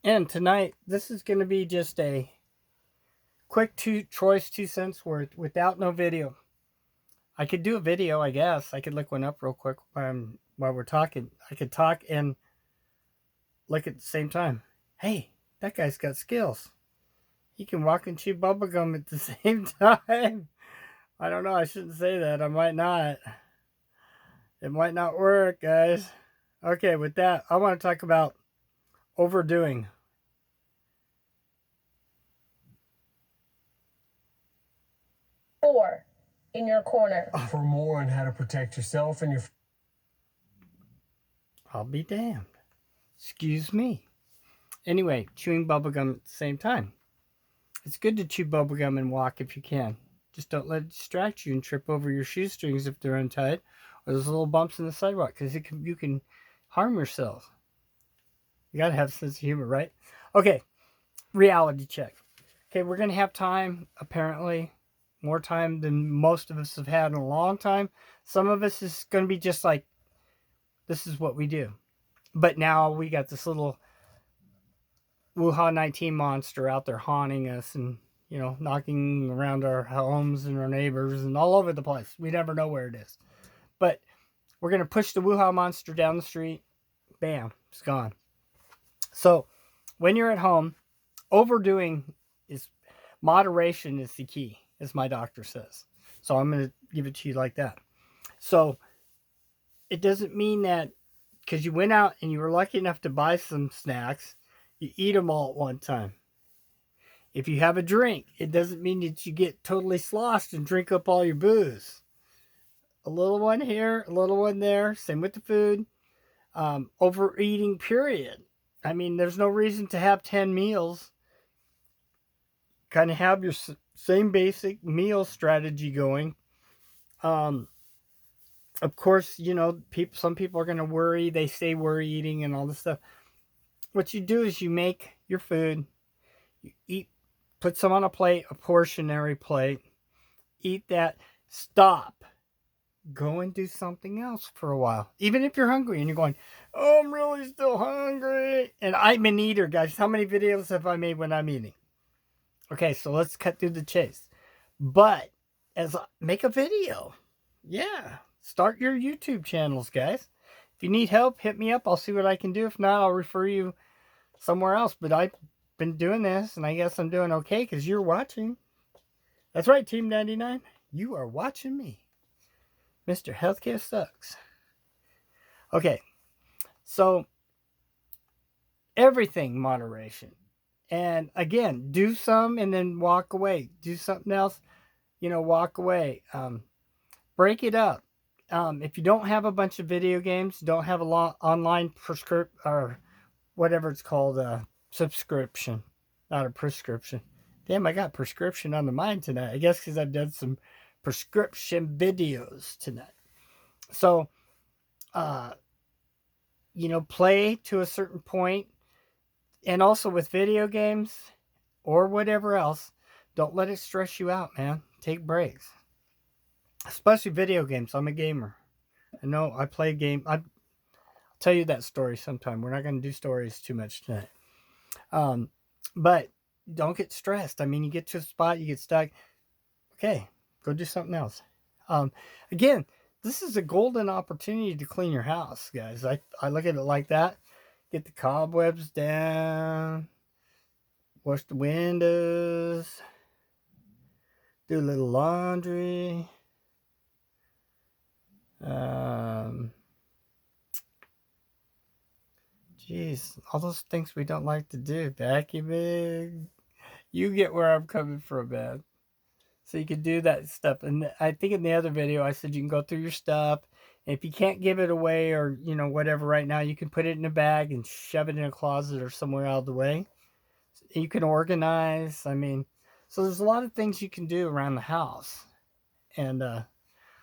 And tonight, this is going to be just a quick choice 2 cents worth without no video. I could do a video, I guess. I could look one up real quick while we're talking. I could talk and look at the same time. Hey, that guy's got skills. He can walk and chew bubblegum at the same time. I don't know. I shouldn't say that. I might not. It might not work, guys. Okay, with that, I want to talk about overdoing. Four in your corner. For more on how to protect yourself and your... I'll be damned. Excuse me. Anyway, chewing bubblegum at the same time. It's good to chew bubblegum and walk if you can. Just don't let it distract you and trip over your shoestrings if they're untied, or those little bumps in the sidewalk, because you can harm yourself. You gotta have a sense of humor, right? Okay, reality check. Okay, we're gonna have time, apparently, more time than most of us have had in a long time. Some of us is gonna be just like, this is what we do. But now we got this little W.19.C monster out there haunting us and, knocking around our homes and our neighbors and all over the place. We never know where it is. But we're going to push the Wuhan monster down the street. Bam, it's gone. So when you're at home, overdoing is moderation is the key, as my doctor says. So I'm going to give it to you like that. So it doesn't mean that because you went out and you were lucky enough to buy some snacks, you eat them all at one time. If you have a drink, it doesn't mean that you get totally sloshed and drink up all your booze. A little one here, a little one there. Same with the food. Overeating, period. I mean, there's no reason to have 10 meals. Kind of have your same basic meal strategy going. Of course, some people are going to worry. They say worry eating and all this stuff. What you do is you make your food. You eat, put some on a plate, a portionary plate. Eat that. Stop. Go and do something else for a while. Even if you're hungry and you're going, oh, I'm really still hungry. And I'm an eater, guys. How many videos have I made when I'm eating? Okay, so let's cut through the chase. But make a video. Yeah. Start your YouTube channels, guys. If you need help, hit me up. I'll see what I can do. If not, I'll refer you somewhere else. But I've been doing this, and I guess I'm doing okay because you're watching. That's right, Team 99. You are watching me. Mr. Healthcare Sucks. Okay, so everything moderation. And again, do some and then walk away. Do something else, walk away. Break it up. If you don't have a bunch of video games, don't have a lot online or whatever it's called, subscription, not a prescription. Damn, I got prescription on the mind tonight. I guess because I've done some prescription videos tonight. So, play to a certain point. And also with video games or whatever else, don't let it stress you out, man. Take breaks. Especially video games. I'm a gamer. I know I play a game. I'll tell you that story sometime. We're not going to do stories too much tonight. But don't get stressed. I mean, you get to a spot, you get stuck. Okay, go do something else. Again, this is a golden opportunity to clean your house, guys. I look at it like that. Get the cobwebs down. Wash the windows. Do a little laundry. Geez, all those things we don't like to do. Vacuuming. You get where I'm coming from, man. So you can do that stuff. And I think in the other video, I said you can go through your stuff. And if you can't give it away or, whatever right now, you can put it in a bag and shove it in a closet or somewhere out of the way. You can organize. I mean, so there's a lot of things you can do around the house. And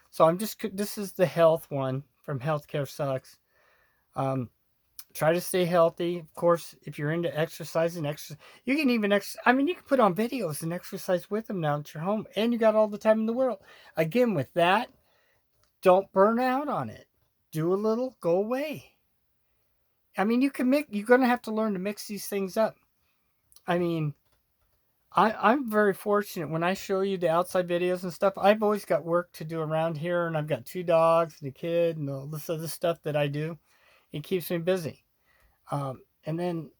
so this is the health one from Healthcare Sucks. Try to stay healthy. Of course, if you're into exercising, you can even you can put on videos and exercise with them now at your home, and you got all the time in the world. Again, with that, don't burn out on it. Do a little, go away. I mean, you can mix. You're gonna have to learn to mix these things up. I mean, I'm very fortunate when I show you the outside videos and stuff. I've always got work to do around here, and I've got 2 dogs and a kid and all this other stuff that I do. It keeps me busy. And then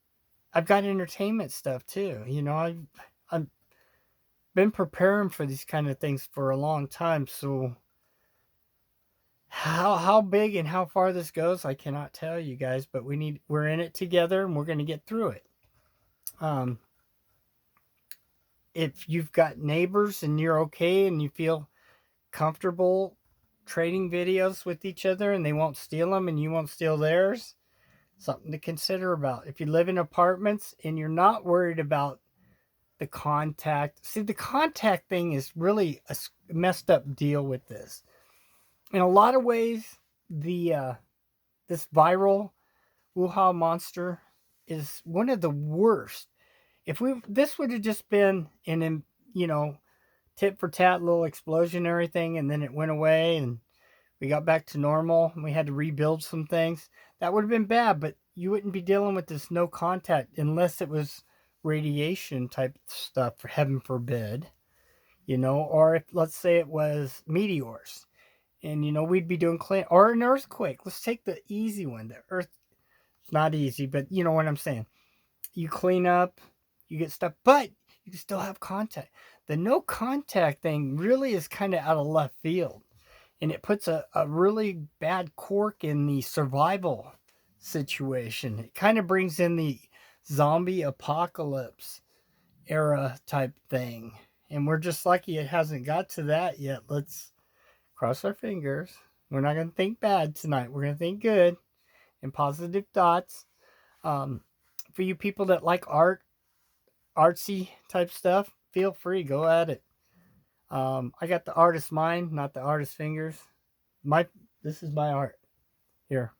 I've got entertainment stuff too. You know, I've been preparing for these kind of things for a long time. So how big and how far this goes, I cannot tell you guys. But we're in it together, and we're going to get through it. Um, if you've got neighbors and you're okay and you feel comfortable trading videos with each other and they won't steal them and you won't steal theirs, something to consider about. If you live in apartments and you're not worried about the contact, see, the contact thing is really a messed up deal with this. In a lot of ways, the this viral Wuhan monster is one of the worst. If this would have just been an, you know, tit for tat little explosionary thing and then it went away and we got back to normal and we had to rebuild some things, that would have been bad. But you wouldn't be dealing with this no contact unless it was radiation type stuff, for heaven forbid, you know, or if, let's say, it was meteors and, you know, we'd be doing clean, or an earthquake. Let's take the easy one. The earth, it's not easy, but you know what I'm saying. You clean up, you get stuff, but you can still have contact. The no contact thing really is kind of out of left field. And it puts a really bad cork in the survival situation. It kind of brings in the zombie apocalypse era type thing. And we're just lucky it hasn't got to that yet. Let's cross our fingers. We're not going to think bad tonight. We're going to think good and positive thoughts. For you people that like art, artsy type stuff, feel free, go at it. I got the artist mind, not the artist fingers. This is my art here.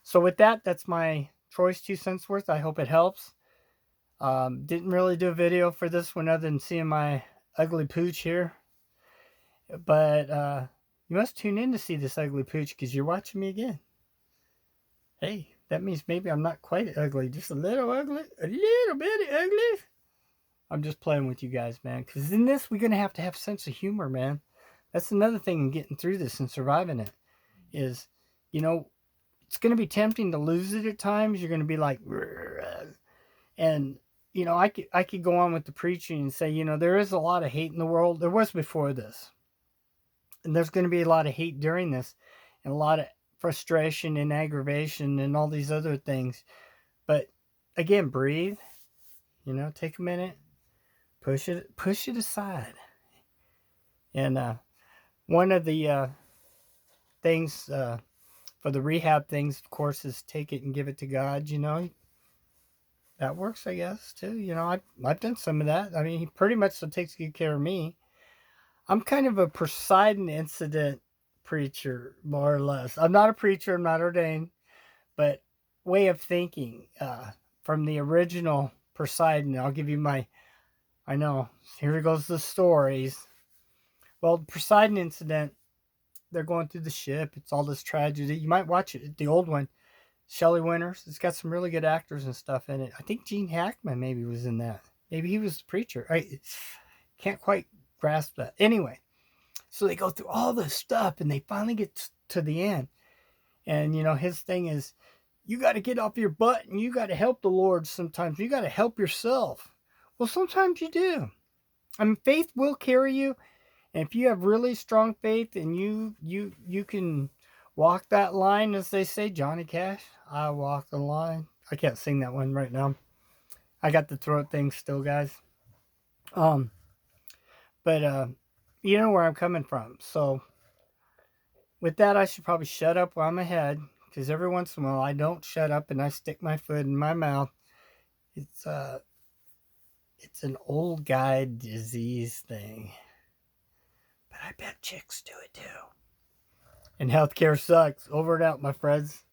So with that, that's my choice 2 cents worth. I hope it helps. Didn't really do a video for this one other than seeing my ugly pooch here. But you must tune in to see this ugly pooch because you're watching me again. Hey, that means maybe I'm not quite ugly, just a little ugly, a little bit ugly. I'm just playing with you guys, man. Because in this, we're going to have a sense of humor, man. That's another thing in getting through this and surviving it is, you know, it's going to be tempting to lose it at times. You're going to be like, and, you know, I could go on with the preaching and say, you know, there is a lot of hate in the world. There was before this. And there's going to be a lot of hate during this and a lot of frustration and aggravation and all these other things. But again, breathe, you know, take a minute, push it aside. And one of the things for the rehab things, of course, is take it and give it to God. You know, that works, I guess, too. You know, I've done some of that. I mean, he pretty much still takes good care of me. I'm kind of a Poseidon incident preacher, more or less. I'm not a preacher. I'm not ordained, but way of thinking from the original Poseidon. I'll give you my. I know. Here goes the stories. Well, the Poseidon incident, they're going through the ship. It's all this tragedy. You might watch it, the old one, Shelley Winters. It's got some really good actors and stuff in it. I think Gene Hackman maybe was in that. Maybe he was the preacher. I can't quite grasp that. Anyway, so they go through all this stuff and they finally get to the end. And, you know, his thing is, you got to get off your butt and you got to help the Lord sometimes. You got to help yourself. Well, sometimes you do. I mean, faith will carry you. And if you have really strong faith and you can walk that line, as they say, Johnny Cash, I walk the line. I can't sing that one right now. I got the throat thing still, guys. But you know where I'm coming from. So with that, I should probably shut up while I'm ahead, because every once in a while I don't shut up and I stick my foot in my mouth. It's an old guy disease thing. But I bet chicks do it too. And healthcare sucks. Over and out, my friends.